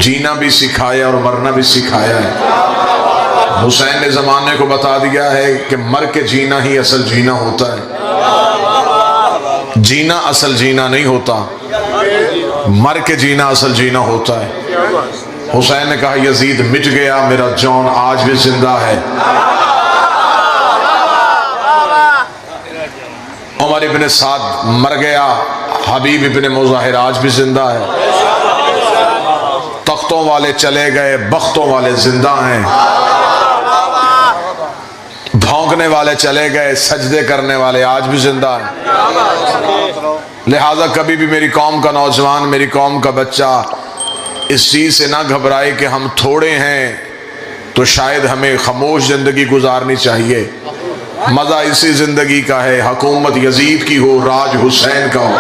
جینا بھی سکھایا اور مرنا بھی سکھایا ہے۔ حسین نے زمانے کو بتا دیا ہے کہ مر کے جینا ہی اصل جینا ہوتا ہے، جینا اصل جینا نہیں ہوتا، مر کے جینا اصل جینا ہوتا ہے۔ حسین نے کہا یزید مٹ گیا، میرا جون آج بھی زندہ ہے۔ عمر ابن سعد مر گیا، حبیب ابن مظاہر آج بھی زندہ ہے۔ تختوں والے چلے گئے، بختوں والے زندہ ہیں۔ بھونکنے والے چلے گئے، سجدے کرنے والے آج بھی زندہ ہیں۔ لہٰذا کبھی بھی میری قوم کا نوجوان، میری قوم کا بچہ اس چیز سے نہ گھبرائے کہ ہم تھوڑے ہیں تو شاید ہمیں خاموش زندگی گزارنی چاہیے۔ مزہ اسی زندگی کا ہے، حکومت یزید کی ہو، راج حسین کا ہو۔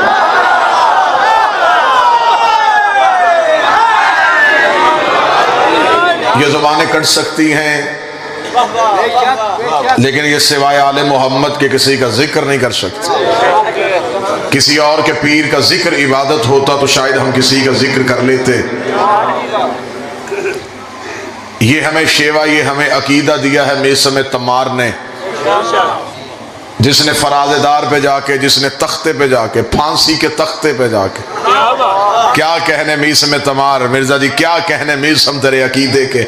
یہ زبانیں کٹ سکتی ہیں لیکن یہ سوائے آل محمد کے کسی کا ذکر نہیں کر سکتے۔ کسی اور کے پیر کا ذکر عبادت ہوتا تو شاید ہم کسی کا ذکر کر لیتے۔ یہ ہمیں شیوا، یہ ہمیں عقیدہ دیا ہے میثم تمار نے، جس نے فراز دار پہ جا کے، جس نے تختے پہ جا کے، پھانسی کے تختے پہ جا کے، کیا کہنے میثم تمار، مرزا جی کیا کہنے میثم تیرے عقیدے کے۔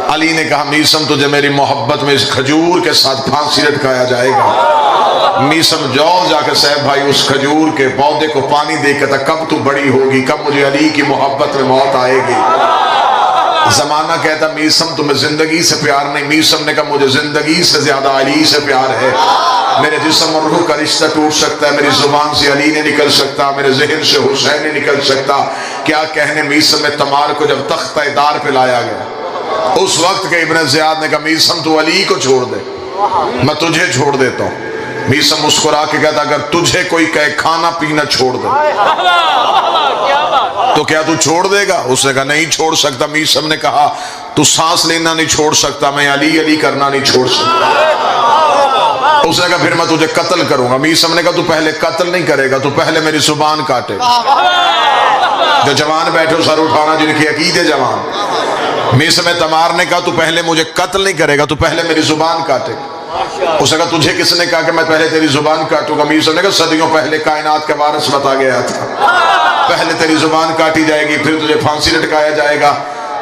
علی نے کہا میثم تجھے میری محبت میں اس کھجور کے ساتھ پھانسی لٹکایا جائے گا۔ میثم جوز جا کے صاحب بھائی اس کھجور کے پودے کو پانی دے کے تھا، کب تو بڑی ہوگی، کب مجھے علی کی محبت میں موت آئے گی۔ زمانہ کہتا میثم تمہیں زندگی سے پیار نہیں، میثم نے کہا مجھے زندگی سے زیادہ علی سے پیار ہے۔ میرے جسم اور روح کا رشتہ ٹوٹ سکتا ہے، میری زبان سے علی نہیں نکل سکتا، میرے ذہن سے حسین نہیں نکل سکتا۔ کیا کہنے میثم تمار کو جب تختہ دار پہ لایا گیا، اس وقت کے ابن زیاد نے کہا میثم تو علی کو چھوڑ دے، میں تجھے چھوڑ دیتا ہوں۔ میثم مسکرا کے کہتا اگر تجھے کوئی کہے کھانا پینا چھوڑ دے تو کیا تو چھوڑ دے گا؟ اس نے کہا نہیں چھوڑ سکتا۔ میثم نے کہا تو سانس لینا نہیں چھوڑ سکتا، میں علی علی کرنا نہیں چھوڑ سکتا۔ اس نے کہا پھر میں تجھے قتل کروں گا۔ میثم نے کہا تو پہلے قتل نہیں کرے گا، تو پہلے میری زبان کاٹے گا۔ جو جوان بیٹھو سر اٹھانا جن کی عقیدے جوان۔ میثم تمار نے کہا تو پہلے مجھے قتل نہیں کرے گا، تو پہلے میری زبان کاٹے گا۔ اس نے کہا تجھے کس نے کہا کہ میں پہلے تیری زبان کاٹوں گا؟ میثم نے کہا صدیوں پہلے کائنات کا وارث بتا گیا تھا، پہلے تیری زبان کاٹی جائے گی، پھر تجھے پھانسی لٹکایا جائے گا۔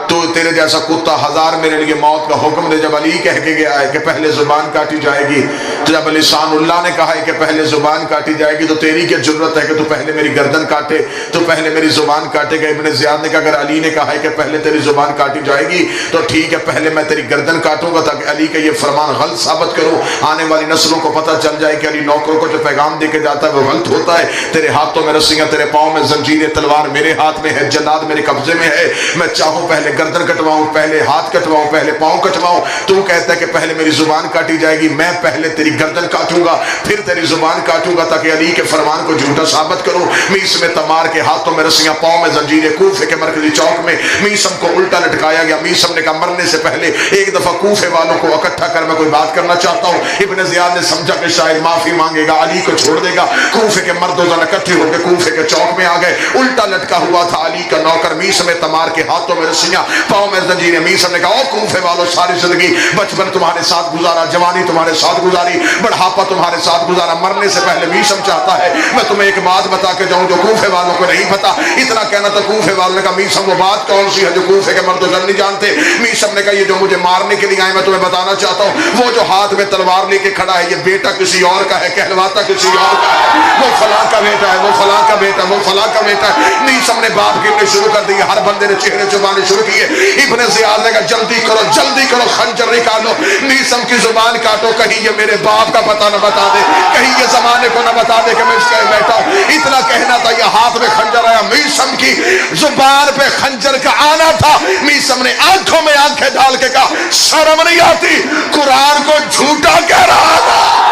تو تیرے جیسا کتا ہزار میرے لیے موت کا حکم دے۔ جب علی کہہ کے گیا ہے کہ پہلے زبان کاٹی جائے گی، تو جب لسان اللہ نے کہا ہے کہ پہلے زبان کاٹی جائے گی، تو تیری کیا جرت ہے کہ تو پہلے میری گردن کاٹے، تو پہلے میری زبان کاٹے گا۔ ابن زیاد نے کہا اگر علی نے کہا ہے کہ پہلے تیری زبان کاٹی جائے گی تو ٹھیک ہے، پہلے میں تیری گردن کاٹوں گا تاکہ علی کا یہ فرمان غلط ثابت کروں، آنے والی نسلوں کو پتہ چل جائے کہ علی نوکروں کو جو پیغام دے کے جاتا ہے وہ غلط ہوتا ہے۔ تیرے ہاتھوں میں رسیاں، تیرے پاؤں میں زنجیریں، تلوار میرے ہاتھ میں ہے، جلاد میرے قبضے میں ہے، میں چاہوں پہلے گردن کٹواؤں، پہلے ہاتھ کٹواؤں، پہلے پاؤں کٹواؤں۔ تو کہتا ہے کہ پہلے میری زبان کاٹی جائے گی، میں پہلے تیری گردن کاٹوں گا، پھر تیری زبان کاٹوں گا تاکہ علی کے فرمان کو جھوٹا ثابت کروں۔ میثم تمار کے ہاتھوں میں رسیاں، پاؤں میں زنجیریں، کوفے کے مرکزی چوک میں میثم کو الٹا لٹکایا گیا۔ میثم نے کہا مرنے سے پہلے ایک دفعہ کوفے والوں کو اکٹھا کر میں کوئی بات کرنا چاہتا ہوں۔ ابن زیاد نے سمجھا کہ شاید معافی مانگے گا، علی کو چھوڑ دے گا۔ کوفے کے مرد و زن اکٹھے ہو کے کوفے کے چوک میں آ گئے۔ الٹا لٹکا ہوا تھا علی کا نوکر، میثم تمار کے ہاتھوں میں رسیاں، پاؤں میں زنجیریں۔ میثم نے کہا او کوفے والوں، ساری زندگی بچپن تمہارے ساتھ گزارا، جوانی تمہارے ساتھ گزاری، بڑھاپا تمہارے ساتھ گزارا، مرنے سے پہلے میثم چاہتا ہے میں تمہیں ایک بات بتا کے جاؤں جو کوفے والوں کو نہیں پتا۔ اتنا کہنا تھا، کوفے والوں نے کہا میثم وہ بات کون سی ہے جو کوفے کے مرد و زن نہیں جانتے؟ میثم نے کہا یہ جو مجھے مارنے کے لیے آئے میں تمہیں بتانا چاہتا ہوں، وہ جو ہاتھ میں تلوار لے کے کھڑا ہے یہ بیٹا کسی اور کا ہے، کہلواتا کسی اور کا ہے، وہ فلاں کا بیٹا ہے، وہ فلاں کا بیٹا، وہ فلاں کا بیٹا ہے۔ میثم نے باپ گرنے شروع کر دی، ہر بندے نے چہرے چبانے شروع کیے۔ ابن زیاد نے کہا جلدی کرو جلدی کرو، خنجر نکالو، میثم کی زبان کاٹو، کہیں یہ میرے باپ کا پتہ نہ بتا دے، کہیں یہ زمانے کو نہ بتا دے کہ میں اس کا بیٹا ہوں۔ اتنا کہنا تھا، یہ ہاتھ میں خنجر آیا، میثم کی زبان پہ خنجر کا آنا تھا۔ میثم نے آنکھوں میں آنکھیں ڈال کے کہا شرم نہیں آتی، قرآن کو جھوٹا کہہ رہا تھا۔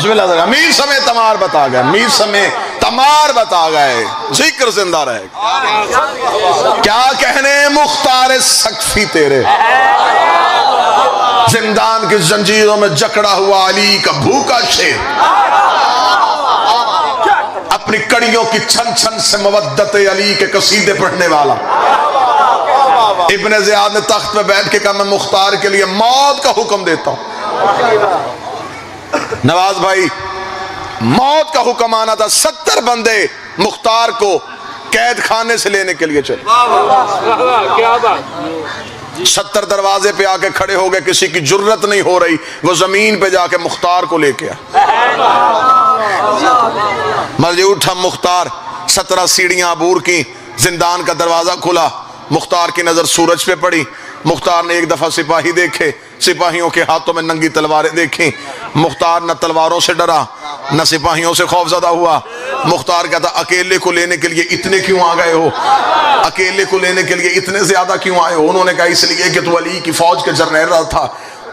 بسم اللہ سے میر سمے تمار بتا گئے، میر سمے تمار بتا گئے، ذکر زندہ رہے گا۔ کیا کہنے مختار سقفی تیرے، زندان کی زنجیروں میں جکڑا ہوا علی کا بھوکا شیر، اپنی کڑیوں کی چھن چھن سے مودت علی کے قصیدے پڑھنے والا۔ ابن زیاد نے تخت پہ بیٹھ کے کہا میں مختار کے لیے موت کا حکم دیتا ہوں۔ نواز بھائی، موت کا حکم آنا تھا، 70 بندے مختار کو قید خانے سے لینے کے لیے چلے، 70 دروازے پہ آ کے کھڑے ہو گئے، کسی کی جرت نہیں ہو رہی، وہ زمین پہ جا کے مختار کو لے کے مرضی اٹھا مختار، 17 سیڑھیاں عبور کی، زندان کا دروازہ کھلا، مختار کی نظر سورج پہ پڑی، مختار نے ایک دفعہ سپاہی دیکھے، سپاہیوں کے ہاتھوں میں ننگی تلواریں دیکھیں، مختار نہ تلواروں سے ڈرا نہ سپاہیوں سے خوف زدہ ہوا۔ مختار کہتا اکیلے کو لینے کے لیے اتنے کیوں آ گئے ہو، اکیلے کو لینے کے لیے اتنے زیادہ کیوں آئے ہو؟ انہوں نے کہا اس لیے کہ تو علی کی فوج کے جرنیل تھا،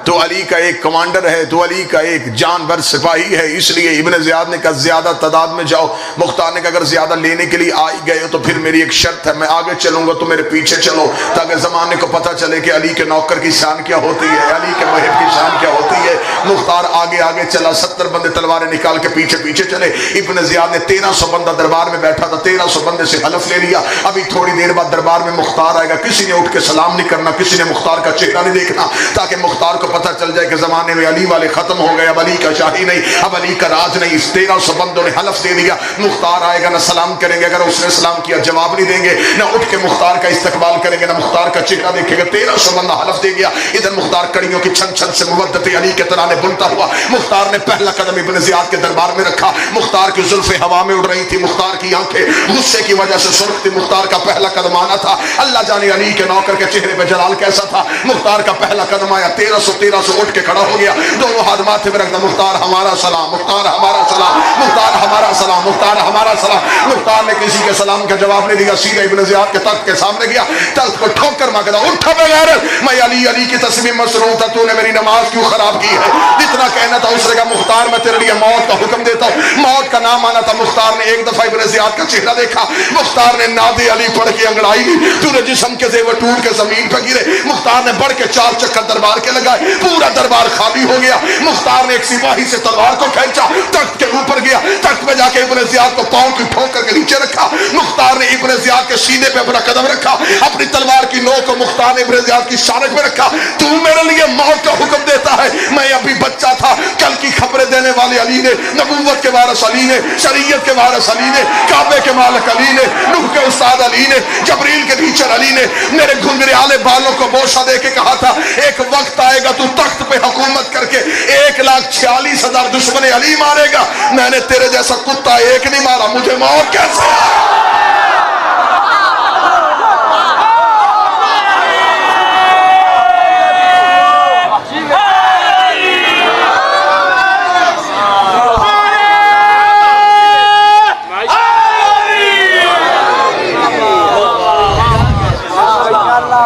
تو علی کا ایک کمانڈر ہے، تو علی کا ایک جانور سپاہی ہے، اس لیے ابن زیاد نے کہا زیادہ تعداد میں جاؤ۔ مختار نے کہا اگر زیادہ لینے کے لیے آئی گئے ہو تو پھر میری ایک شرط ہے، میں آگے چلوں گا تو میرے پیچھے چلو، تاکہ زمانے کو پتہ چلے کہ علی کے نوکر کی شان کیا ہوتی ہے، علی کے محب کی شان کیا ہوتی ہے۔ مختار آگے آگے چلا، 70 بندے تلواریں نکال کے پیچھے پیچھے چلے۔ ابن زیاد نے 1300 بندہ دربار میں بیٹھا تھا، 1300 بندے سے حلف لے لیا ابھی تھوڑی دیر بعد دربار میں مختار آئے گا، کسی نے اٹھ کے سلام نہیں کرنا، کسی نے مختار کا چہرہ نہیں دیکھنا، تاکہ مختار کو پتہ چل جائے کہ زمانے میں علی والے ختم ہو گئے، اب علی کا شاہی نہیں، اب علی کا راج نہیں۔ اس 1300 بندوں نے حلف دے دیا مختار آئے گا نہ سلام کریں گے، اگر اس نے سلام کیا جواب نہیں دیں گے، نہ اٹھ کے مختار کا استقبال کریں گے، نہ مختار کا چہرہ دیکھیں گے۔ 1300 بندہ حلف دے گیا، ادھر مختار کڑیوں کی چھن چھن سے مودت علی کے ترانے بنتا ہوا۔ مختار نے پہلا قدم ابن زیاد کے دربار میں رکھا، مختار کی زلفیں ہوا میں اڑ رہی تھی، مختار کی آنکھیں غصے کی وجہ سے سرخ تھی۔ مختار کا پہلا قدم آنا تھا، اللہ جانے علی کے نوکر کے چہرے پہ جلال کیسا تھا۔ مختار کا پہلا قدم آیا، 1300 اٹھ کے کھڑا ہو گیا، دونوں ہاتھ ماتھے میں رکھنا، مختار ہمارا سلام، مختار ہمارا سلام، مختار ہمارا سلام، مختار ہمارا سلام۔ مختار نے کسی کے سلام کا جواب نہیں دیا، سیدھے ابن زیاد کے تخت کے سامنے گیا، تخت کو ٹھوک کر مانگا اٹھا بغیرت، میں علی کی تصویر مسرور تھا، تو نے میری نماز کیوں خراب کی ہے؟ جتنا کہنا تھا اس نے کہا مختار میں تیرے لیے موت کا حکم دیتا ہوں، موت کا نام آنا تھا۔ مختار نے ایک دفعہ ابن زیاد کا چہرہ دیکھا، مختار نے ناد علی پڑھ کے انگڑائی لی، تو نے جسم کے زیور ٹوٹ کے زمین پہ گرے۔ مختار نے بڑھ کے 4 چکر دربار کے لگائے، پورا دربار خالی ہو گیا۔ مختار نے ایک سپاہی سے تلوار کو کھینچا، تخت کے اوپر گیا، تخت پہ جا کے ابن زیاد کو پاؤں کی ٹھوک کر کے نیچے رکھا۔ مختار نے ابن زیاد کے سینے پہ اپنا قدم رکھا، اپنی تلوار کی نوک کو مختار نے ابن زیاد کی شانک میں رکھا۔ تو میرے لیے موت کا حکم دیتا ہے، میں ابھی بچہ تھا، کل کی خبریں دینے والے علی نے، نبوت کے وارث علی نے، شریعت کے وارث علی نے، کعبے کے مالک علی نے، نوح کے استاد علی نے، جبریل کے ٹیچر علی نے، میرے گھنگریالے بالوں کو بوسہ دے کے کہا تھا ایک وقت آئے گا تو تخت پہ حکومت کر کے 1,46,000 دشمن علی مارے گا، میں نے تیرے جیسا کتا ایک نہیں مارا، مجھے موت کیسے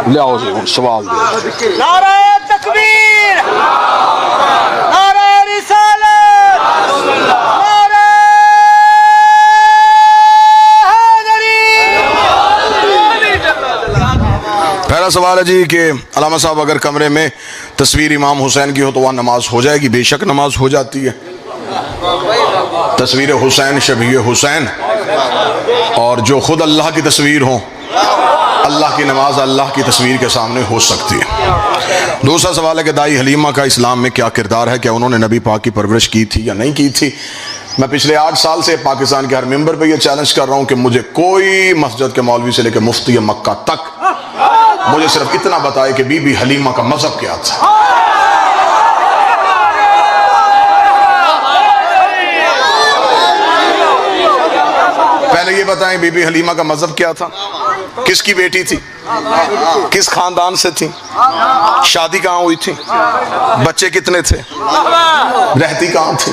لیاؤ جی سوال دے۔ نعرہ تکبیر، نعرہ رسالت، نعرہ حیدری۔ پہلا سوال ہے جی کہ علامہ صاحب اگر کمرے میں تصویر امام حسین کی ہو تو وہاں نماز ہو جائے گی؟ بے شک نماز ہو جاتی ہے۔ تصویر حسین، شبیہ حسین اور جو خود اللہ کی تصویر ہوں، اللہ کی نماز اللہ کی تصویر کے سامنے ہو سکتی ہے۔ دوسرا سوال ہے کہ دائی حلیمہ کا اسلام میں کیا کردار ہے؟ کیا انہوں نے نبی پاک کی پرورش کی تھی یا نہیں کی تھی؟ میں پچھلے 8 سال سے پاکستان کے ہر ممبر پہ یہ چیلنج کر رہا ہوں کہ مجھے کوئی مسجد کے مولوی سے لے کے مفتی مکہ تک مجھے صرف اتنا بتائے کہ بی بی حلیمہ کا مذہب کیا تھا۔ پہلے یہ بتائیں بی بی حلیمہ کا مذہب کیا تھا، کس کی بیٹی تھی، کس خاندان سے تھی، شادی کہاں ہوئی تھی، بچے کتنے تھے، رہتی کہاں تھی،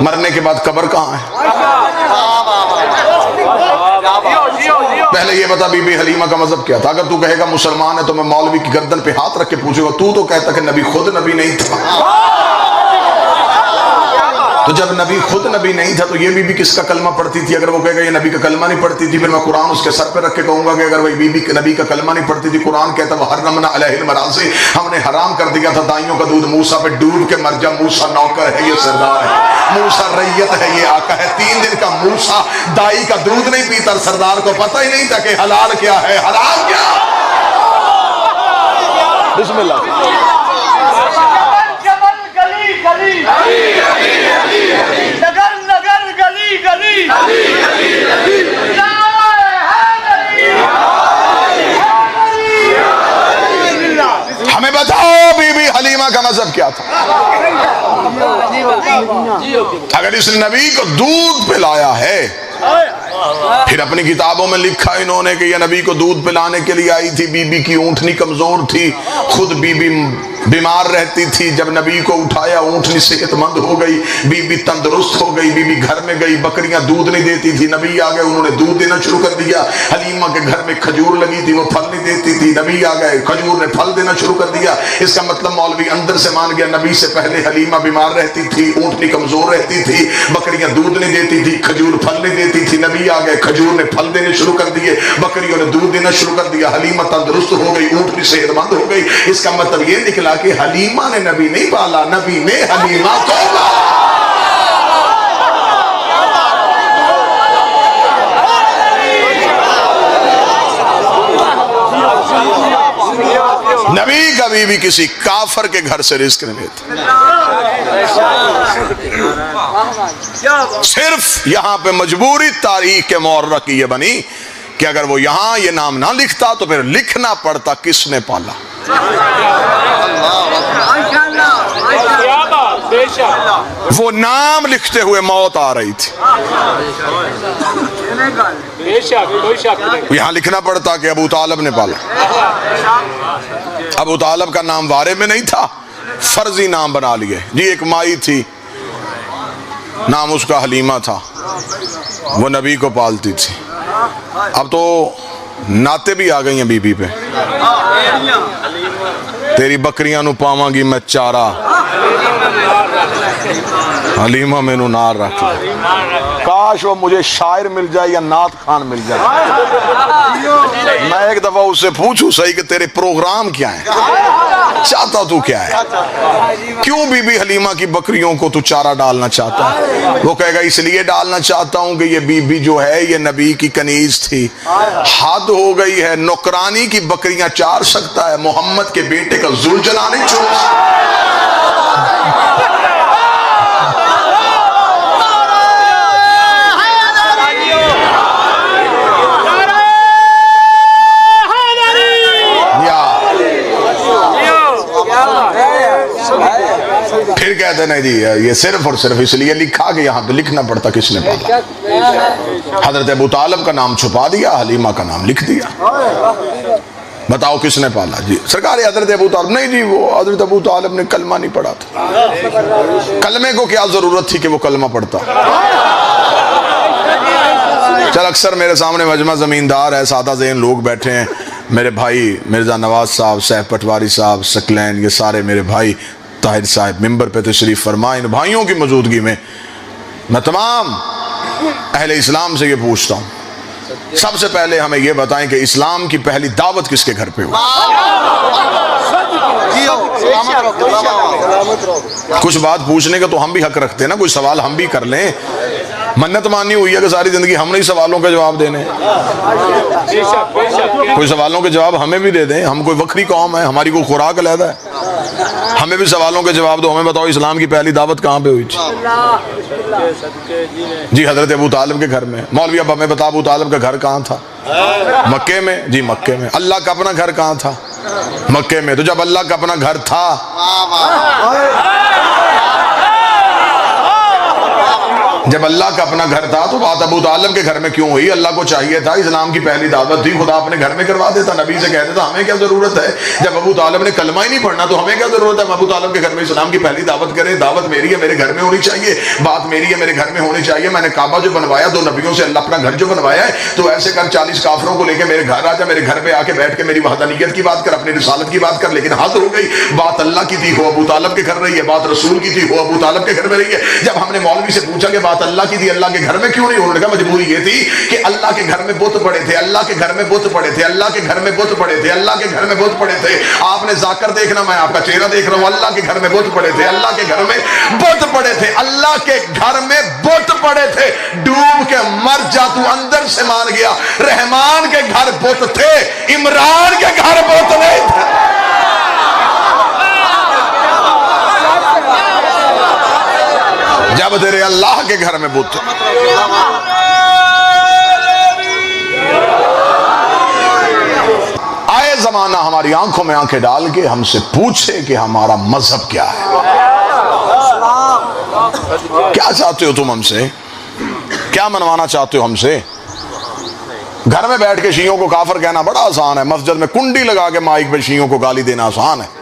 مرنے کے بعد قبر کہاں ہے؟ پہلے یہ بتا بی بی حلیمہ کا مذہب کیا تھا۔ اگر تو کہے گا مسلمان ہے تو میں مولوی کی گردن پہ ہاتھ رکھ کے پوچھوں گا تو کہتا کہ نبی خود نبی نہیں تھا، تو جب نبی خود نبی نہیں تھا تو یہ بی بی کس کا کلمہ پڑھتی تھی؟ اگر وہ کہے گا یہ نبی کا کلمہ نہیں پڑھتی تھی، پھر میں قرآن اس کے سر پہ رکھ کے کہوں گا کہ اگر وہ بی بی نبی کا کلمہ نہیں پڑھتی تھی، قرآن کہتا وہ حرمنا علیہ المراضع، ہم نے حرام کر دیا تھا دائیوں کا دودھ، موسیٰ پہ ڈوب کے مر جا، موسیٰ نوکر ہے، یہ سردار ہے، موسیٰ ریت ہے، یہ آقا ہے۔ 3 دن کا موسیٰ دائی کا دودھ نہیں پیتا، سردار کو پتہ ہی نہیں تھا کہ حلال کیا ہے حرام کیا۔ بسم اللہ۔ جبل گلی گلی، نگر نگر گلی گلی، ہمیں بتاؤ بی بی حلیمہ کا مذہب کیا تھا؟ اگر اس نبی کو دودھ پلایا ہے، پھر اپنی کتابوں میں لکھا انہوں نے کہ یہ نبی کو دودھ پلانے کے لیے آئی تھی، بی بی کی اونٹنی کمزور تھی، خود بی بی بیمار رہتی تھی، جب نبی کو اٹھایا اونٹنی صحت مند ہو گئی، بی بی تندرست ہو گئی، بی بی گھر میں گئی، بکریاں دودھ نہیں دیتی تھی، نبی آ گئے انہوں نے دودھ دینا شروع کر دیا۔ حلیمہ کے گھر میں کھجور لگی تھی، وہ پھل نہیں دیتی تھی، نبی آ گئے کھجور نے پھل دینا شروع کر دیا۔ اس کا مطلب مولوی اندر سے مان گیا نبی سے پہلے حلیمہ بیمار رہتی تھی، اونٹنی کمزور رہتی تھی، بکریاں دودھ نہیں دیتی تھی، کھجور پھل نہیں دیتی تھی، نبی آ گئے کھجور نے پھل دینے شروع کر دیے، بکریوں نے دودھ دینا شروع کر دیا، حلیمہ تندرست ہو گئی، اونٹنی صحت مند ہو گئی۔ اس کا مطلب یہ نکلا کہ حلیمہ نے نبی نہیں پالا، نبی نے حلیمہ کو پالا۔ نبی کبھی بھی کسی کافر کے گھر سے رزق نہیں لیتے، صرف یہاں پہ مجبوری تاریخ کے مورخ کی یہ بنی کہ اگر وہ یہاں یہ نام نہ لکھتا تو پھر لکھنا پڑتا کس نے پالا۔ وہ نام لکھتے ہوئے موت آ رہی تھی، یہاں لکھنا پڑتا کہ ابو طالب نے پالا۔ ابو طالب کا نام وارے میں نہیں تھا، فرضی نام بنا لیے، جی ایک مائی تھی، نام اس کا حلیمہ تھا، وہ نبی کو پالتی تھی۔ اب تو نعتیں بھی آ گئی ہیں بی بی پہ، تیری بکریاں نو پاواں گی میں چارہ، حلیمہ میں نو نار رکھ لے۔ کاش وہ مجھے شاعر مل جائے یا نعت خان مل جائے، میں ایک دفعہ اس سے پوچھوں صحیح کہ تیرے پروگرام کیا ہیں، چاہتا تو کیا ہے، کیوں بی بی حلیمہ کی بکریوں کو تو چارہ ڈالنا چاہتا ہے؟ وہ کہے گا اس لیے ڈالنا چاہتا ہوں کہ یہ بی بی جو ہے یہ نبی کی کنیز تھی، حد ہو گئی ہے، نوکرانی کی بکریاں چار سکتا ہے، محمد کے بیٹے کا ذوالجلال نہیں چھوڑ سکتا۔ پھر کہتے ہیں جی یہ صرف اور صرف اس لیے لکھا کہ یہاں پہ لکھنا پڑتا کس نے پالا۔ حضرت ابو طالب کا نام چھپا دیا، حلیمہ کا نام لکھ دیا، بتاؤ کس نے پالا؟ جی سرکار حضرت ابو طالب نہیں جی، وہ حضرت ابو طالب نے کلمہ نہیں پڑھا تھا۔ کلمے کو کیا ضرورت تھی کہ وہ کلمہ پڑھتا؟ چل اکثر میرے سامنے مجمع زمیندار ہے، سادہ ذہن لوگ بیٹھے ہیں، میرے بھائی مرزا نواز صاحب، سیف پٹواری صاحب، سکلین، یہ سارے میرے بھائی، طاہر صاحب ممبر پہ تشریف فرمائیں، ان بھائیوں کی موجودگی میں میں تمام اہل اسلام سے یہ پوچھتا ہوں، سب سے پہلے ہمیں یہ بتائیں کہ اسلام کی پہلی دعوت کس کے گھر پہ ہوئی؟ کچھ بات پوچھنے کا تو ہم بھی حق رکھتے ہیں نا، کوئی سوال ہم بھی کر لیں۔ منت مانی ہوئی ہے کہ ساری زندگی ہم نہیں سوالوں کے جواب دینے، کوئی سوالوں کے جواب ہمیں بھی دے دیں، ہم کوئی وکری قوم ہے، ہماری کوئی خوراک علیحدہ ہے، ہمیں بھی سوالوں کے جواب دو۔ ہمیں بتاؤ اسلام کی پہلی دعوت کہاں پہ ہوئی تھی؟ جی حضرت ابو طالب کے گھر میں۔ مولوی اب ہمیں بتا ابو طالب کا گھر کہاں تھا؟ مکے میں؟ جی مکے میں۔ اللہ کا اپنا گھر کہاں تھا؟ مکے میں۔ تو جب اللہ کا اپنا گھر تھا جب اللہ کا اپنا گھر تھا تو بات ابو طالب کے گھر میں کیوں ہوئی؟ اللہ کو چاہیے تھا اسلام کی پہلی دعوت تھی، خدا اپنے گھر میں کروا دیتا، نبی سے کہہ دیتا ہمیں کیا ضرورت ہے؟ جب ابو طالب نے کلمہ ہی نہیں پڑھنا تو ہمیں کیا ضرورت ہے ہم ابو طالب کے گھر میں اسلام کی پہلی دعوت کریں؟ دعوت میری ہے، میرے گھر میں ہونی چاہیے، بات میری ہے، میرے گھر میں ہونی چاہیے۔ میں نے کعبہ جو بنوایا دو نبیوں سے، اللہ اپنا گھر جو بنوایا ہے، تو ایسے کر 40 کافروں کو لے کے میرے گھر آ جا، میرے گھر پہ آ کے بیٹھ کے میری وحدانیت کی بات کر، اپنی رسالت کی بات کر۔ لیکن حد ہو گئی، بات اللہ کی تھی، ہو ابو طالب کے گھر رہی ہے، بات رسول کی تھی، ہو ابو طالب کے گھر میں رہی ہے۔ جب ہم نے مولوی سے پوچھا کہ بات اللہ کی تھی، اللہ کے گھر میں کیوں نہیں؟ انہوں نے کہا مجبوری یہ تھی کہ اللہ کے گھر میں بت پڑے تھے، اللہ کے گھر میں بت پڑے تھے، اللہ کے گھر میں بت پڑے تھے، اللہ کے گھر میں بت پڑے تھے۔ آپ نے ذاکر دیکھنا، میں آپ کا چہرہ دیکھ رہا ہوں، اللہ کے گھر میں بت پڑے تھے، اللہ کے گھر میں بت پڑے تھے، اللہ کے گھر میں بت پڑے تھے۔ ڈوب کے مر جا، تو اندر سے مان گیا رحمان کے گھر بت تھے، عمران کے گھر بت نہیں تھے۔ جب تیرے اللہ کے گھر میں بت، آئے زمانہ ہماری آنکھوں میں آنکھیں ڈال کے ہم سے پوچھے کہ ہمارا مذہب کیا ہے، کیا چاہتے ہو تم ہم سے، کیا منوانا چاہتے ہو ہم سے؟ گھر میں بیٹھ کے شیعوں کو کافر کہنا بڑا آسان ہے، مسجد میں کنڈی لگا کے مائک پہ شیعوں کو گالی دینا آسان ہے۔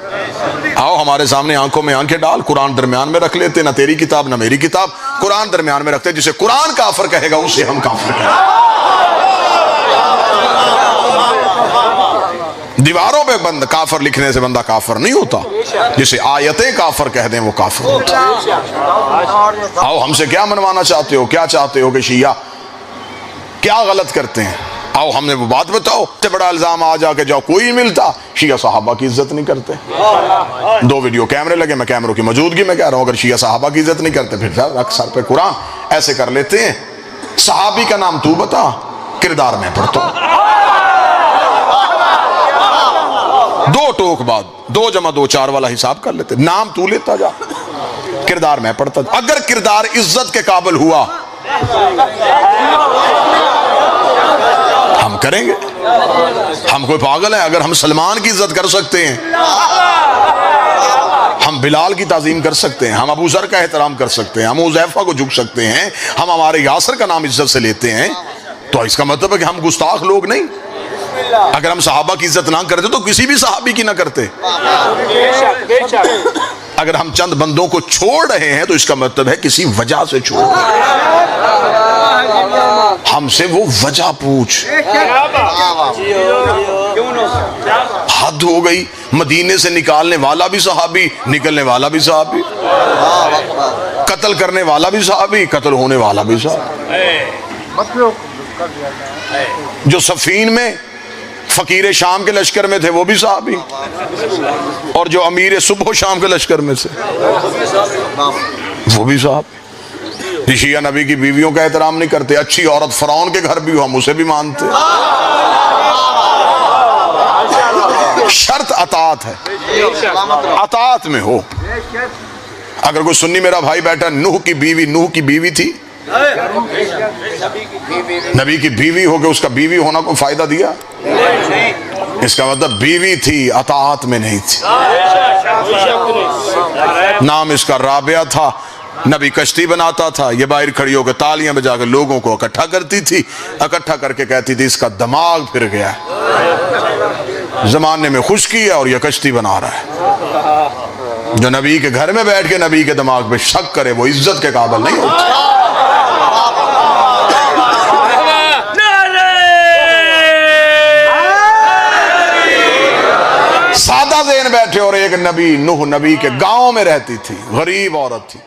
آؤ ہمارے سامنے آنکھوں میں آنکھیں ڈال، قرآن درمیان میں رکھ لیتے، نہ تیری کتاب نہ میری کتاب، قرآن درمیان میں رکھتے، جسے قرآن کافر کہے گا اسے ہم کافر کہیں گے۔ دیواروں پہ بند کافر لکھنے سے بندہ کافر نہیں ہوتا، جسے آیتیں کافر کہہ دیں وہ کافر ہوتا۔ آؤ ہم سے کیا منوانا چاہتے ہو، کیا چاہتے ہو کہ شیعہ کیا غلط کرتے ہیں؟ آؤ ہم نے وہ بات بتاؤ۔ سے بڑا الزام آ جا کے جاؤ کوئی ملتا، شیعہ صحابہ کی عزت نہیں کرتے۔ دو ویڈیو کیمرے لگے، میں کیمروں کی موجودگی میں کہہ رہا ہوں، اگر شیعہ صحابہ کی عزت نہیں کرتے پھر رکھ سر پہ قرآن، ایسے کر لیتے ہیں۔ صحابی کا نام تو بتا، کردار میں پڑھتا ہوں۔ دو ٹوک بعد 2 + 2 4 والا حساب کر لیتے، نام تو لیتا جا، کردار میں پڑھتا جا۔ اگر کردار عزت کے قابل ہوا ہم کریں گے، ہم کوئی پاگل ہیں؟ اگر ہم سلمان کی عزت کر سکتے ہیں، ہم بلال کی تعظیم کر سکتے ہیں، ہم ابو ذر کا احترام کر سکتے ہیں، ہم حذیفہ کو جھک سکتے ہیں، ہم ہمارے یاسر کا نام عزت سے لیتے ہیں، تو اس کا مطلب ہے کہ ہم گستاخ لوگ نہیں۔ اگر ہم صحابہ کی عزت نہ کرتے تو کسی بھی صحابی کی نہ کرتے۔ اگر ہم چند بندوں کو چھوڑ رہے ہیں تو اس کا مطلب ہے کسی وجہ سے چھوڑ رہے ہیں، ہم سے وہ وجہ پوچھ۔ حد ہو گئی، مدینے سے نکالنے والا بھی صحابی، نکلنے والا بھی صحابی، قتل کرنے والا بھی صحابی، قتل ہونے والا بھی صحابی۔ جو صفین میں فقیر شام کے لشکر میں تھے وہ بھی صحابی، اور جو امیر صبح و شام کے لشکر میں سے وہ بھی صحابی۔ شیعہ نبی کی بیویوں کا احترام نہیں کرتے، اچھی عورت فرعون کے گھر بھی ہو ہم اسے بھی مانتے۔ شرط اطاعت ہے، اطاعت میں ہو۔ اگر کوئی سنی میرا بھائی بیٹھا نوح کی بیوی تھی، نبی کی بیوی ہو کے اس کا بیوی ہونا کو فائدہ دیا؟ اس کا مطلب بیوی تھی، اطاعت میں نہیں تھی۔ نام اس کا رابعہ تھا، نبی کشتی بناتا تھا، یہ باہر کھڑی ہو کے تالیاں بجا کے لوگوں کو اکٹھا کرتی تھی، اکٹھا کر کے کہتی تھی اس کا دماغ پھر گیا ہے، زمانے میں خشکی ہے اور یہ کشتی بنا رہا ہے۔ جو نبی کے گھر میں بیٹھ کے نبی کے دماغ پہ شک کرے وہ عزت کے قابل نہیں ہوتا۔ سادہ ذہن بیٹھے، اور ایک نبی نوح نبی کے گاؤں میں رہتی تھی، غریب عورت تھی،